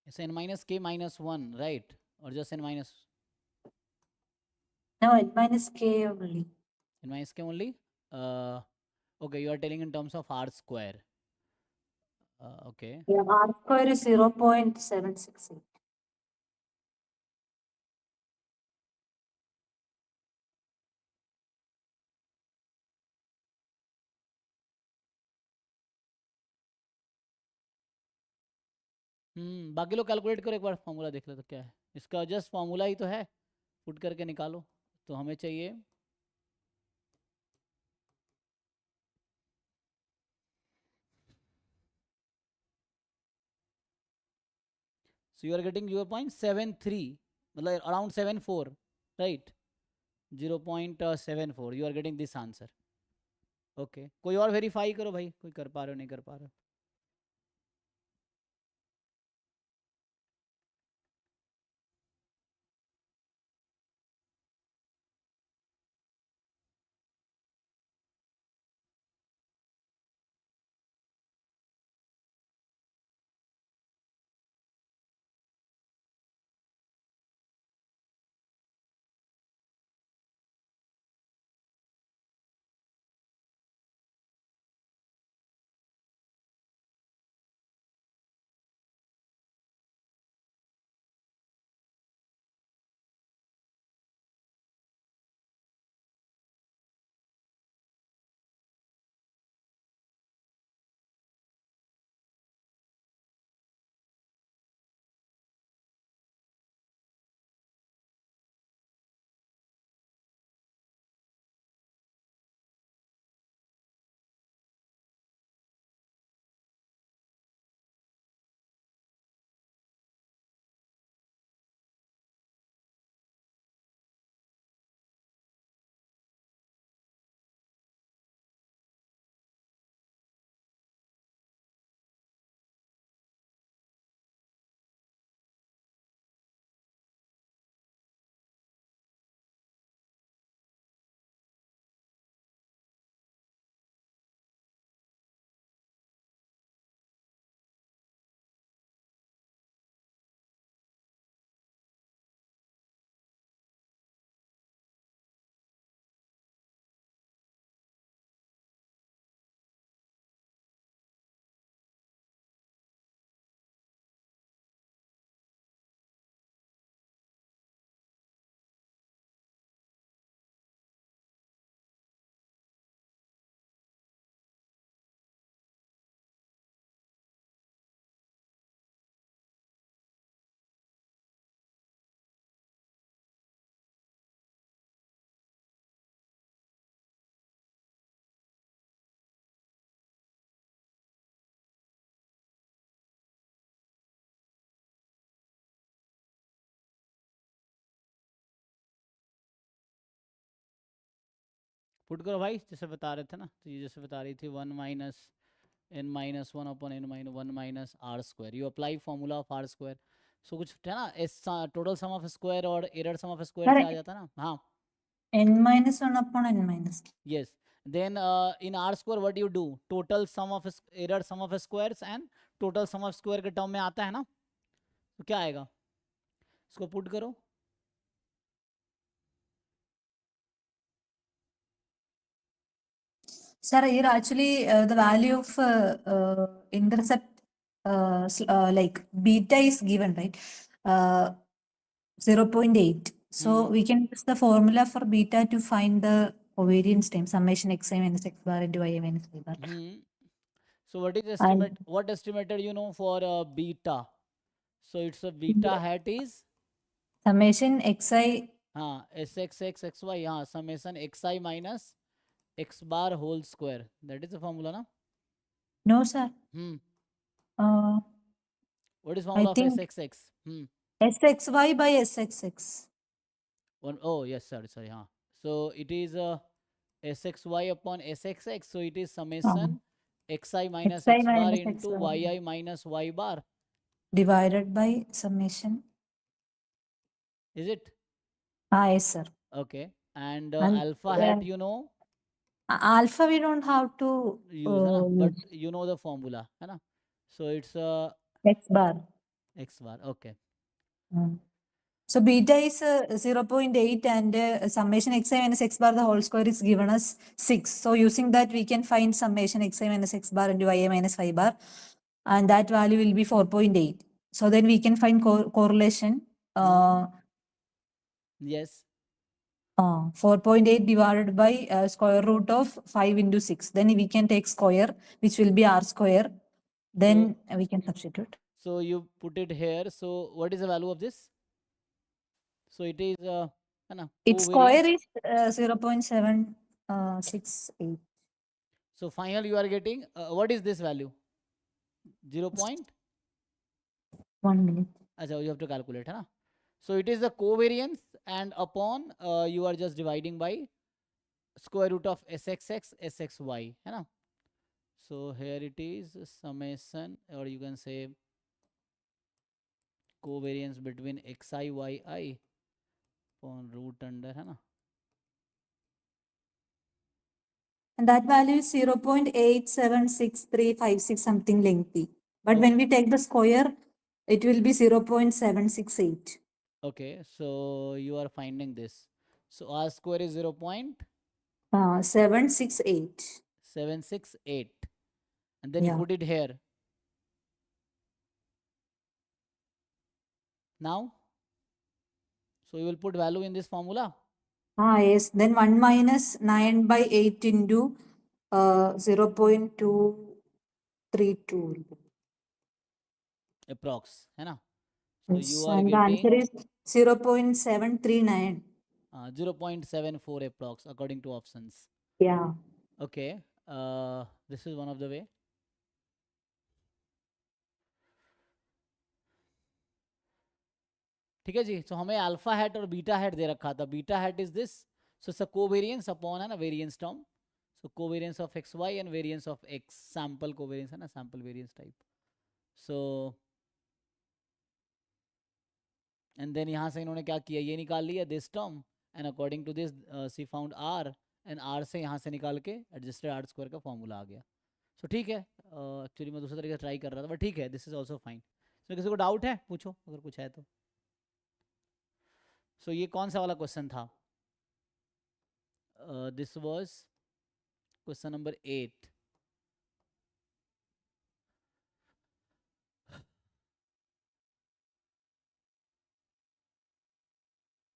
Speaker 1: It's n minus k minus 1, right? Or just n minus
Speaker 2: no, n minus k only.
Speaker 1: n minus k only? Okay, you are telling in terms of r square. Okay.
Speaker 2: Yeah, R square is 0.768.
Speaker 1: बाकी लोग calculate करो एक बार, formula देख लो तो क्या है इसका, just formula ही तो है, पुट करके निकालो। तो हमें चाहिए सो यू आर गेटिंग 0.73, मतलब around 74, right? 0.74 you are getting this answer. Okay, कोई और वेरीफाई करो भाई, कोई कर पा रहे हो नहीं कर पा रहे हो। पुट करो भाई, जैसे बता रहे थे ना, तो ये जैसे बता रही थी 1 minus n minus 1 upon n minus 1 minus r square, you apply formula of r square. So कुछ है ना, S total sum of square और एरर सम ऑफ स्क्वायर से आ जाता ना। हाँ,
Speaker 2: N minus 1 upon n minus k.
Speaker 1: yes, then in r square what you do, total sum of error sum of squares and total sum of square के term में आता है ना, तो क्या आएगा, इसको पुट करो।
Speaker 2: Sir, here actually the value of intercept like beta is given, right? 0.8. So we can use the formula for beta to find the covariance time, summation xi minus x bar into y minus y bar.
Speaker 1: So what is
Speaker 2: And
Speaker 1: estimate? What estimated you know for beta? So it's a beta hat is
Speaker 2: summation xi,
Speaker 1: sxx xy summation xi minus x bar whole square. That is the formula, na?
Speaker 2: no, sir.
Speaker 1: What is
Speaker 2: I
Speaker 1: formula of
Speaker 2: think
Speaker 1: sxx?
Speaker 2: sxy by sxx.
Speaker 1: Oh yes, sorry. So it is sxy upon sxx. So it is summation xi minus
Speaker 2: Xi
Speaker 1: x bar
Speaker 2: minus x
Speaker 1: into
Speaker 2: bar
Speaker 1: yi minus y bar.
Speaker 2: divided by summation.
Speaker 1: Is it?
Speaker 2: Yes, sir.
Speaker 1: Okay. And
Speaker 2: And
Speaker 1: alpha hat, you know,
Speaker 2: alpha we don't have to
Speaker 1: use, है ना? But
Speaker 2: use
Speaker 1: you know the formula, है ना? So it's
Speaker 2: x bar.
Speaker 1: x bar. Okay.
Speaker 2: So beta is 0.8 and summation xi minus x bar the whole square is given as 6. So using that we can find summation xi minus x bar into y minus y bar and that value will be 4.8. So then we can find correlation.
Speaker 1: Yes.
Speaker 2: 4.8 divided by square root of 5 into 6. Then we can take square, which will be r square. Then we can substitute.
Speaker 1: So you put it here. So what is the value of this? So it is, है ना?
Speaker 2: Its square
Speaker 1: Covariance.
Speaker 2: is 0.768.
Speaker 1: So final you are getting, what is this value? 0.
Speaker 2: 1 minute.
Speaker 1: Achha, you have to calculate, है ना? So it is the covariance and upon you are just dividing by square root of sxx sxy, है ना? So here it is summation, or you can say covariance between xi yi upon root under, है ना?
Speaker 2: And that value is 0.876356 something lengthy. But when we take the square, it will be 0.768.
Speaker 1: Okay, so you are finding this. So r square is
Speaker 2: 768.
Speaker 1: 0.768. And then you
Speaker 2: Yeah.
Speaker 1: put it here. Now, so you will put value in this formula.
Speaker 2: Yes. Then 1 minus 9 by 8 into 0.232.
Speaker 1: Approx, है ना? So
Speaker 2: Yes.
Speaker 1: you are
Speaker 2: And the answer
Speaker 1: getting
Speaker 2: is 0.739.
Speaker 1: 0.74 approx according to options.
Speaker 2: Yeah.
Speaker 1: Okay, this is one of the way. ठीक है जी. So हमें alpha hat और beta hat दे रखा था. Beta hat is this. So it's a covariance upon है ना variance term. So covariance of xy and variance of x, sample covariance है ना, sample variance type. So and then यहाँ से इन्होंने क्या किया, ये निकाल लिया this term and according to this she found r and r से यहाँ से निकाल के adjusted r square का फॉर्मूला आ गया. So ठीक है, एक्चुअली मैं दूसरे तरीके से ट्राई कर रहा था बट ठीक है, दिस इज ऑल्सो फाइन. तो किसी को डाउट है पूछो अगर कुछ है तो. सो ये कौन सा वाला क्वेश्चन था? This was question number 8.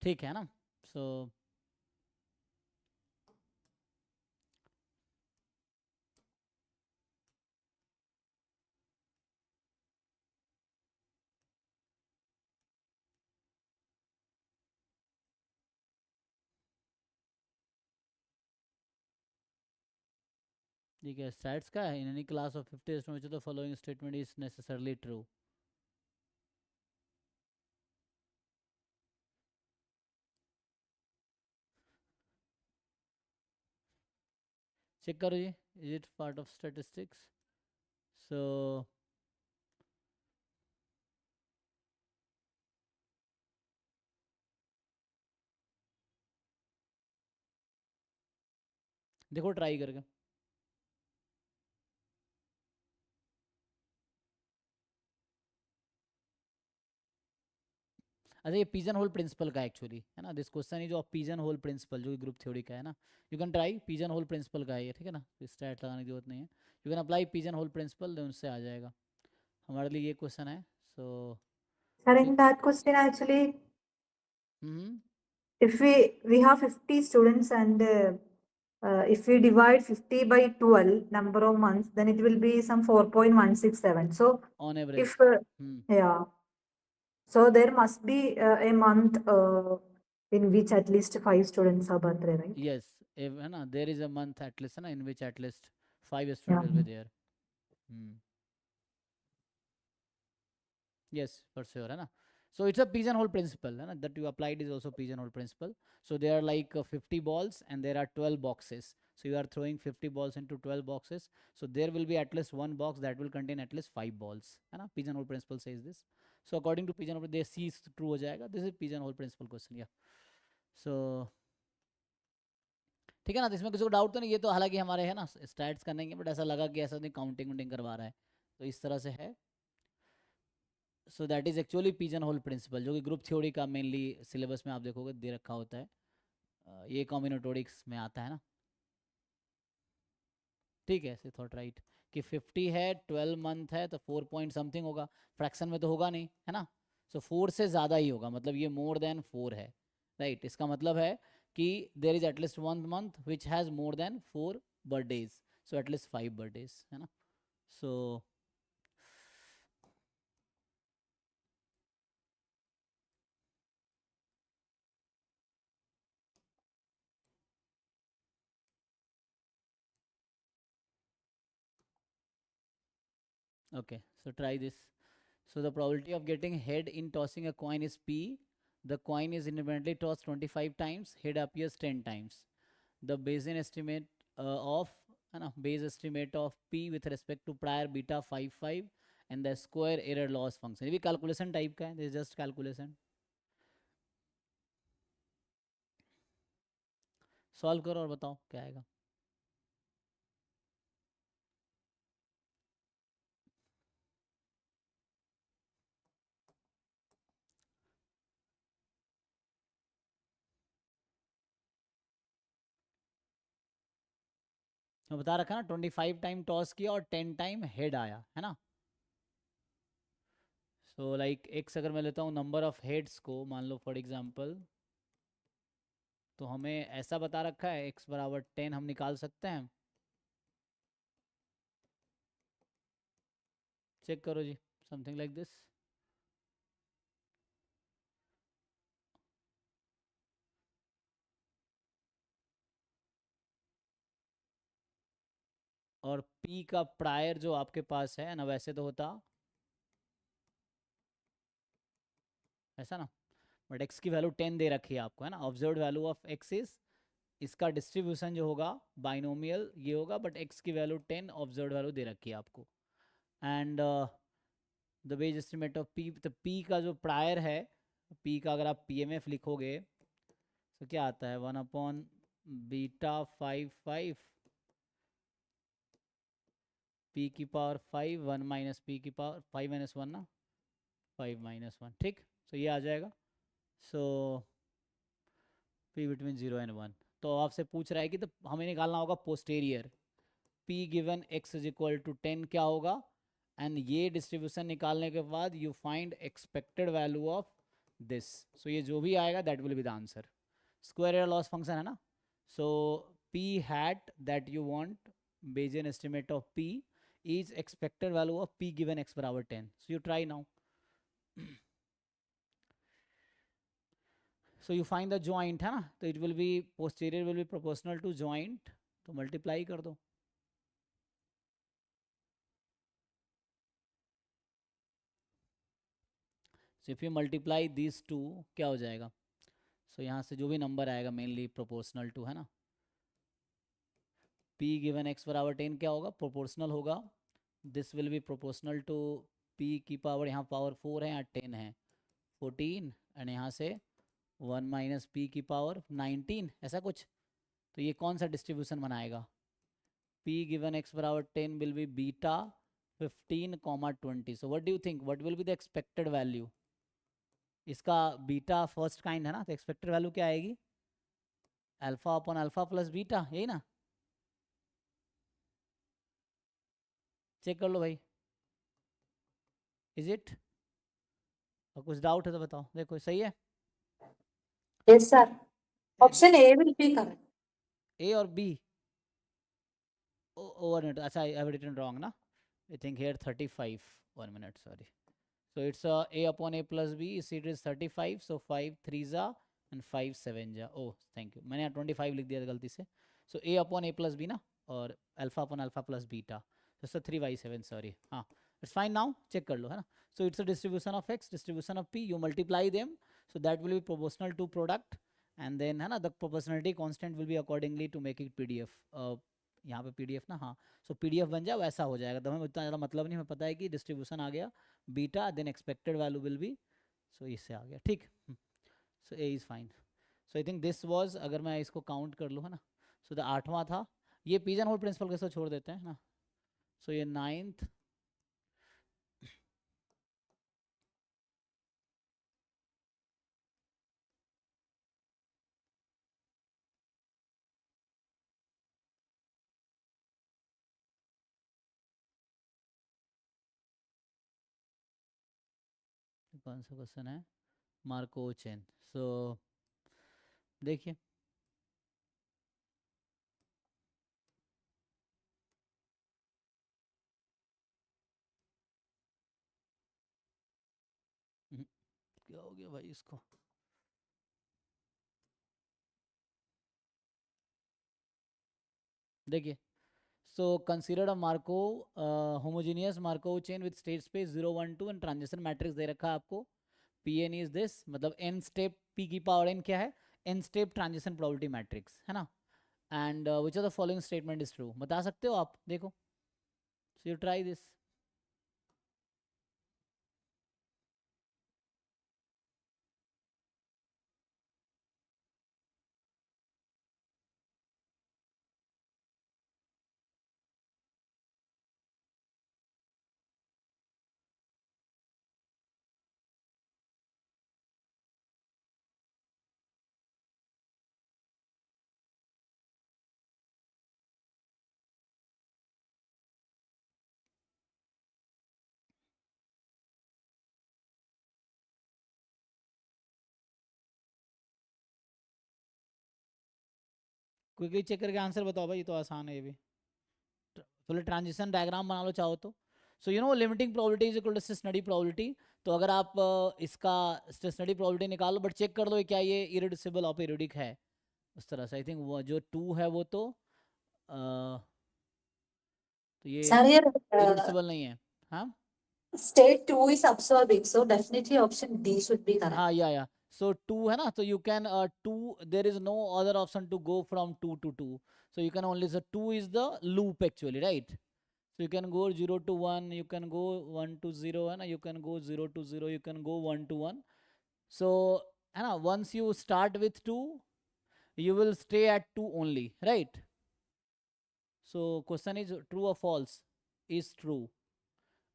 Speaker 1: ठीक है ना? सो ठीक है, स्टैट्स का है. In any class of 50 students the following statement is necessarily true. Check करो जी, is it part of statistics? So देखो ट्राई करके. अच्छा ये पिजन होल प्रिंसिपल का एक्चुअली है ना, this question is of pigeon whole principle, जो कि ग्रुप थ्योरी का है ना, you can try pigeon whole principle का है ये, ठीक है ना, स्टैट लगाने की जरूरत नहीं है, you can apply pigeon whole principle, देन उससे आ जाएगा हमारे लिए ये क्वेश्चन है। सो
Speaker 2: Sir,
Speaker 1: ठीक।
Speaker 2: in that question, actually,
Speaker 1: hmm
Speaker 2: if we have 50 students and if we divide 50 by 12 number of months, then it will be some 4.167. So
Speaker 1: on average.
Speaker 2: if yeah, so there must be a month in which at least 5 students have birthday, right?
Speaker 1: Yes है ना, there is a month at least है ना, in which at least 5 student
Speaker 2: Yeah.
Speaker 1: Will be there. yes for sure है ना, so it's a pigeon hole principle है ना, that you applied is also pigeon hole principle. So there are like 50 balls and there are 12 boxes, so you are throwing 50 balls into 12 boxes, so there will be at least one box that will contain at least 5 balls है ना, pigeon hole principle says this. So according to pigeon hole, they see true हो जाएगा, this is pigeon hole principle question, yeah. So ठीक है ना, तो इसमें किसी को डाउट तो नहीं, ये तो हालांकि हमारे है ना स्टैट्स करने के, बट ऐसा लगा कि ऐसा नहीं काउंटिंग वुंटिंग करवा रहा है, तो इस तरह से है। So that is actually pigeon whole principle, जो कि ग्रुप थ्योरी का मेनली सिलेबस में आप देखोगे दे रखा होता है, ये कॉम्बिनेटोरिक्स में आता है ना, ठीक है, से थॉट राइट कि 50 है, 12 मंथ है, तो 4 पॉइंट समथिंग होगा, फ्रैक्शन में तो होगा नहीं है ना, सो 4 से ज़्यादा ही होगा, मतलब ये मोर देन 4 है, राइट इसका मतलब है कि there is at least 1 month which has more than 4 birthdays, so at least 5 birthdays है ना। सो okay, so try this. So the probability of getting head in tossing a coin is P. The coin is independently tossed 25 times, head appears 10 times. The Bayesian estimate base estimate of P with respect to prior beta 55 and the square error loss function. ये भी calculation type का है, this is just calculation. Solve करो और बताओ क्या आएगा। मैं बता रखा ना 25 टाइम टॉस किया और 10 टाइम हेड आया है ना। सो लाइक एक्स अगर मैं लेता हूँ नंबर ऑफ हेड्स को, मान लो फॉर एग्जांपल, तो हमें ऐसा बता रखा है x बराबर 10 हम निकाल सकते हैं, चेक करो जी, समथिंग लाइक दिस। और p का प्रायर जो आपके पास है ना, वैसे तो होता ऐसा ना, बट x की वैल्यू 10 दे रखी है आपको है ना, observed value of x is, इसका डिस्ट्रीब्यूशन जो होगा बाइनोमियल ये होगा, बट x की वैल्यू 10 ऑब्जर्व्ड वैल्यू दे रखी है आपको, and the beige estimate of p, तो p का जो प्रायर है, p का अगर आप PMF लिखोगे तो क्या आता है 1/β55 p की पावर 5 1 माइनस p की पावर 5 माइनस 1 ना, 5 माइनस 1, ठीक, तो ये आ जाएगा। सो p बिटवीन 0 एंड 1, तो आपसे पूछ रहा है कि तो हमें निकालना होगा posterior, p given x is equal to 10 क्या होगा, एंड ये डिस्ट्रीब्यूशन निकालने के बाद you find expected value of this, so ये जो भी आएगा that will be the answer, square error loss function है ना। सो p hat that you want Bayesian estimate of p is expected value of p given x बराबर 10, so you try now. So you find the joint है ना, तो it will be posterior will be proportional to joint, तो multiply कर दो, so if you multiply these two क्या हो जाएगा, so यहाँ से जो भी नंबर आएगा मेनली प्रोपोर्शनल टू है ना, p गिवन x बराबर 10 क्या होगा, प्रोपोर्शनल होगा, this will be proportional to p की पावर, यहाँ पावर 4 है, यहाँ 10 है, 14, एंड यहाँ से 1 माइनस p की पावर 19, ऐसा कुछ, तो ये कौन सा डिस्ट्रीब्यूशन बनाएगा, p गिवन x बराबर 10 will be beta 15, 20, so what do you think, what will be the expected value, इसका बीटा फर्स्ट काइंड है ना, तो एक्सपेक्टेड वैल्यू क्या आएगी, alpha upon alpha plus beta, यही ना, चेक कर लो भाई, इज इट, और कुछ डाउट है तो बताओ, देखो सही है,
Speaker 2: Yes, sir. Option A will be correct.
Speaker 1: ए और बी, ओवर मिनट, अच्छा आई हैव रिटन रॉन्ग ना, I think here 35, 1 minute sorry, so it's a upon a plus b, it is 35, so 5 3 जा and 5 7 जा, oh thank you, मैंने यहाँ 25 लिख दिया था गलती से, so a upon a plus b ना, और alpha upon alpha plus beta, so 3/7 sorry, हाँ it's fine now, चेक कर लो है ना, so it's a distribution of x, distribution of p, you multiply them, so that will be proportional to product, and then है ना the proportionality constant will be accordingly to make it pdf, यहाँ पे PDF ना, हाँ, सो PDF बन जाए वैसा हो जाएगा, तो हमें उतना ज़्यादा मतलब नहीं, हमें पता है कि डिस्ट्रीब्यूशन आ गया beta, then expected value will be, so इससे आ गया, ठीक, so A is fine, so I think this was, अगर मैं इसको काउंट कर लूँ है ना, सो द 8वां था, ये पिजन होल प्रिंसिपल के साथ छोड़ देते हैं ना, सो ये 9th, कौन सा क्वेश्चन है, मार्को चेन, सो देखिए, क्या हो गया भाई इसको, देखिए, so consider a Markov homogeneous Markov chain with state space 0 1 2 and transition matrix दे रखा है आपको, Pn is this, मतलब n step p की पावर n क्या है, n step transition probability matrix है ना, and which of the following statement is true, बता सकते हो आप, देखो, so you try this, quickly check करके आंसर बताओ भाई, ये तो आसान है ये भी, पहले ट्रांजिशन डायग्राम बना लो चाहो तो, so you know limiting probability is equal to stationary probability, तो अगर आप इसका स्टेशनरी प्रोबेबिलिटी निकालो, बट चेक कर दो क्या ये इरेड्यूसिबल और पीरियोडिक है, उस तरह से, आई थिंक वो जो 2 है वो तो ये
Speaker 2: Sir, here
Speaker 1: इरेड्यूसिबल नहीं है, हाँ,
Speaker 2: state 2 is absorbing, so definitely option D should be correct.
Speaker 1: हाँ, या सो 2 है ना, तो you can 2, there is no other option to go from 2 to 2, so you can only, so 2 is the loop actually, right, so you can go 0 to 1, you can go 1 to 0 है ना, you can go 0 to 0, you can go 1 to 1, so है ना, once you start with 2 you will stay at 2 only, right, so question is true or false, is true,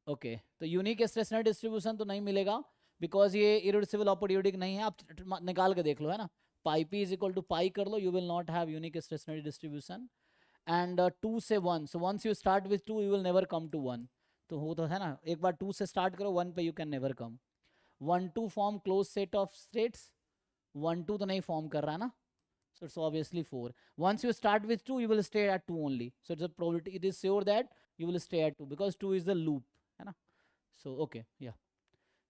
Speaker 1: okay, तो unique stationary distribution तो नहीं मिलेगा, because ये irreducible और periodic नहीं है, आप निकाल के देख लो है ना, pi P is equal to pi कर लो, you will not have unique stationary distribution, and 2 से 1, so once you start with 2 you will never come to 1, तो वो तो है ना, एक बार 2 से स्टार्ट करो 1 पे you can never come, 1 2 form close set of states, 1 2 तो नहीं फॉर्म कर रहा है ना, so it's obviously 4, once you start with 2 you will stay at 2 only, so it's a probability, it is sure that you will stay at 2 because 2 is the loop है ना, so okay, yeah,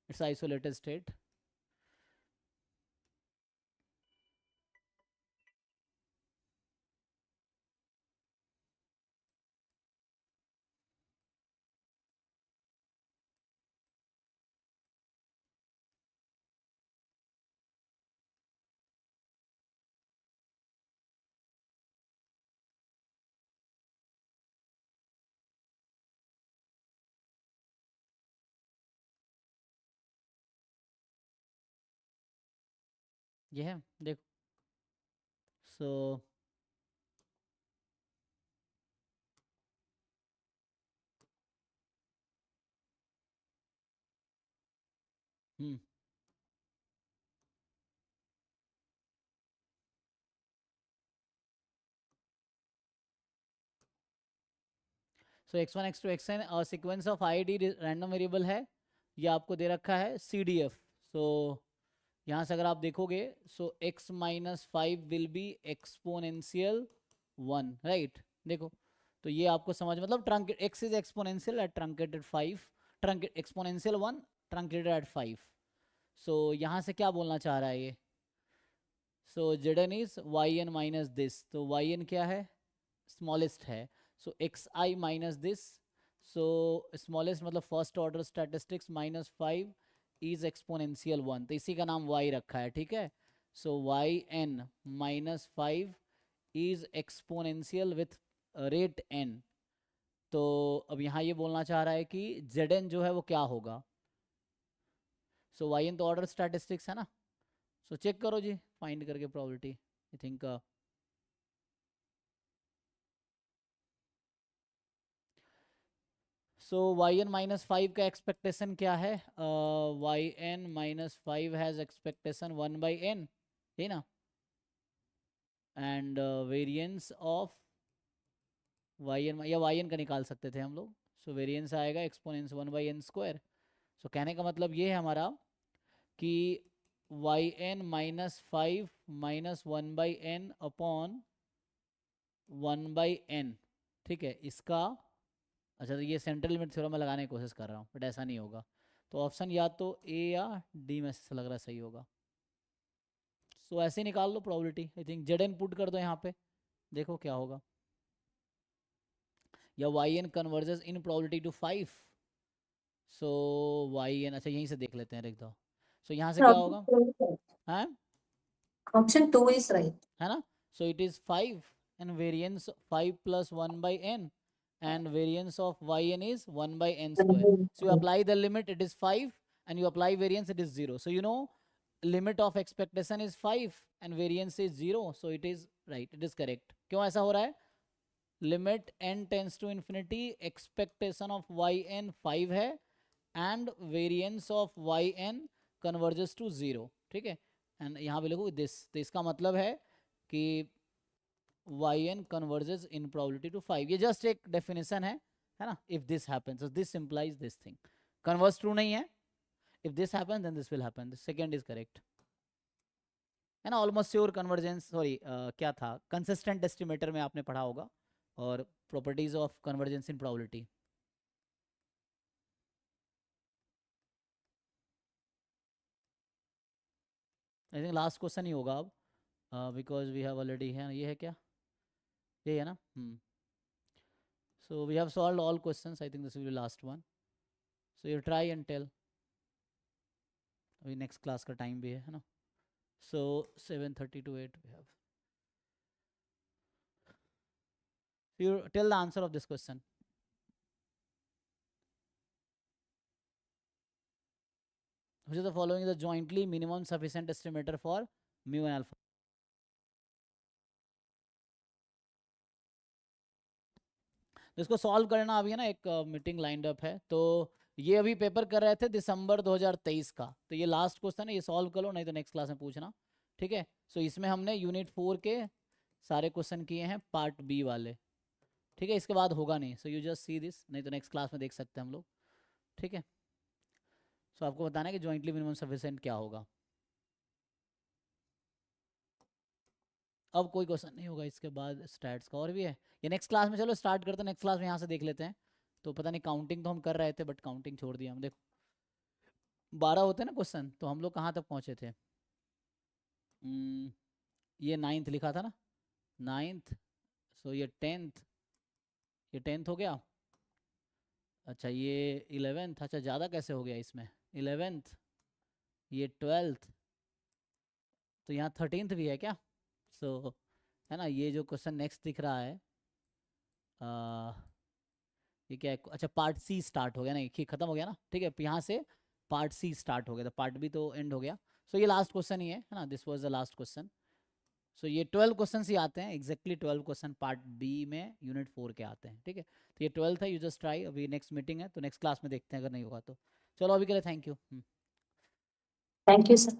Speaker 1: it's isolated state, ये है देखो, so सो x1 x2 xn और sequence of id random variable है, ये आपको दे रखा है CDF। सो यहाँ से अगर आप देखोगे so x minus 5 will be exponential 1, right. देखो तो ये आपको समझ, मतलब truncate x is exponential at truncated 5, truncate exponential 1 truncated at 5। So यहाँ से क्या बोलना चाह रहा है ये, so Zn is yn minus this, तो yn क्या है, स्मॉलेस्ट है, so xi minus this, so smallest मतलब first order statistics minus 5 is exponential 1, तो इसी का नाम y रखा है, ठीक है। सो yn minus 5 is exponential with rate n। तो अब यहाँ ये बोलना चाह रहा है कि Zn जो है वो क्या होगा, सो yn तो ऑर्डर स्टैटिस्टिक्स है ना। सो चेक करो जी, फाइंड करके probability, I think so yn minus 5 का एक्सपेक्टेशन क्या है, yn minus 5 has expectation 1 by n, है ना, एंड वेरिएंस ऑफ yn, या yn का निकाल सकते थे हम लोग, सो वेरिएंस आएगा एक्सपोनेंस 1 बाई n स्क्वायर। सो कहने का मतलब ये है हमारा कि yn minus 5 minus 1 by n upon 1 by n, ठीक है, इसका, अच्छा तो ये सेंट्रल लिमिट थ्योरम में लगाने की कोशिश कर रहा हूँ बट ऐसा नहीं होगा, तो ऑप्शन या तो ए या डी में से लग रहा है सही होगा। सो ऐसे ही निकाल लो probability, I think Zn put कर दो यहाँ पे, देखो क्या होगा, या yn converges in probability to 5, so yn, अच्छा यहीं से देख लेते हैं, देख दो, सो यहाँ से क्या होगा, हाँ
Speaker 2: Option 2 is right.
Speaker 1: है ना, सो it is 5 and variance 5 plus 1 by n and variance of yn is 1 by n square. So you apply the limit, it is 5, and you apply variance, it is 0. So you know limit of expectation is 5 and variance is 0, so it is right, it is correct. क्यों ऐसा हो रहा है, limit n tends to infinity, expectation of yn 5 है and variance of yn converges to 0, ठीक है, and यहाँ पे लिखो this, तो इसका मतलब है कि yn converges in probability to 5, ये just एक definition है ना, if this happens, so this implies this thing, converse true नहीं है, if this happens then this will happen, the second is correct, है ना, almost sure convergence, sorry क्या था, consistent estimator में आपने पढ़ा होगा, और properties of convergence in probability। I think last question ही होगा अब, because we have already है, ये है क्या, ये है ना, so we have solved all questions, I think this will be last one, so you try and tell, अभी next class का time भी है ना, so 7:30 to 8 we have, so you tell the answer of this question, which of the following is the jointly minimum sufficient estimator for mu and alpha। तो इसको solve करना अभी है ना, एक मीटिंग लाइंड अप है, तो ये अभी पेपर कर रहे थे दिसंबर 2023 का, तो ये लास्ट क्वेश्चन है, ये सॉल्व कर लो, नहीं तो नेक्स्ट क्लास में पूछना, ठीक है। सो इसमें हमने यूनिट 4 के सारे क्वेश्चन किए हैं पार्ट बी वाले, ठीक है, इसके बाद होगा नहीं, so you just see this, नहीं तो नेक्स्ट क्लास में देख सकते हैं हम लोग, ठीक है। सो आपको बताना है कि जॉइंटली मिनिमम सफिशिएंट क्या होगा, अब कोई क्वेश्चन नहीं होगा इसके बाद स्टैट्स का, और भी है ये नेक्स्ट क्लास में, चलो स्टार्ट करते हैं नेक्स्ट क्लास में, यहाँ से देख लेते हैं। तो पता नहीं काउंटिंग तो हम कर रहे थे बट काउंटिंग छोड़ दिया हम, देखो 12 होते हैं ना क्वेश्चन, तो हम लोग कहाँ तक पहुँचे थे, ये 9th लिखा था ना, 9th, सो ये 10th, ये 10th हो गया, अच्छा ये 11th, अच्छा ज़्यादा कैसे हो गया इसमें, 11th, ये 12th, तो यहाँ 13th भी है क्या, सो है ना, ये जो क्वेश्चन नेक्स्ट दिख रहा है ये क्या है, अच्छा पार्ट सी स्टार्ट हो गया, नहीं खत्म हो गया ना, ठीक है, यहाँ से पार्ट सी स्टार्ट हो गया, तो पार्ट बी तो एंड हो गया, सो ये लास्ट क्वेश्चन ही है ना, this was the last question. So ये 12 क्वेश्चन ही आते हैं, एग्जैक्टली 12 क्वेश्चन पार्ट बी में यूनिट 4 के आते हैं, ठीक है, तो ये 12th है, यू जस्ट ट्राई, अभी नेक्स्ट मीटिंग है तो नेक्स्ट क्लास में देखते हैं, अगर नहीं होगा तो चलो अभी के लिए thank you.
Speaker 2: Thank you, sir.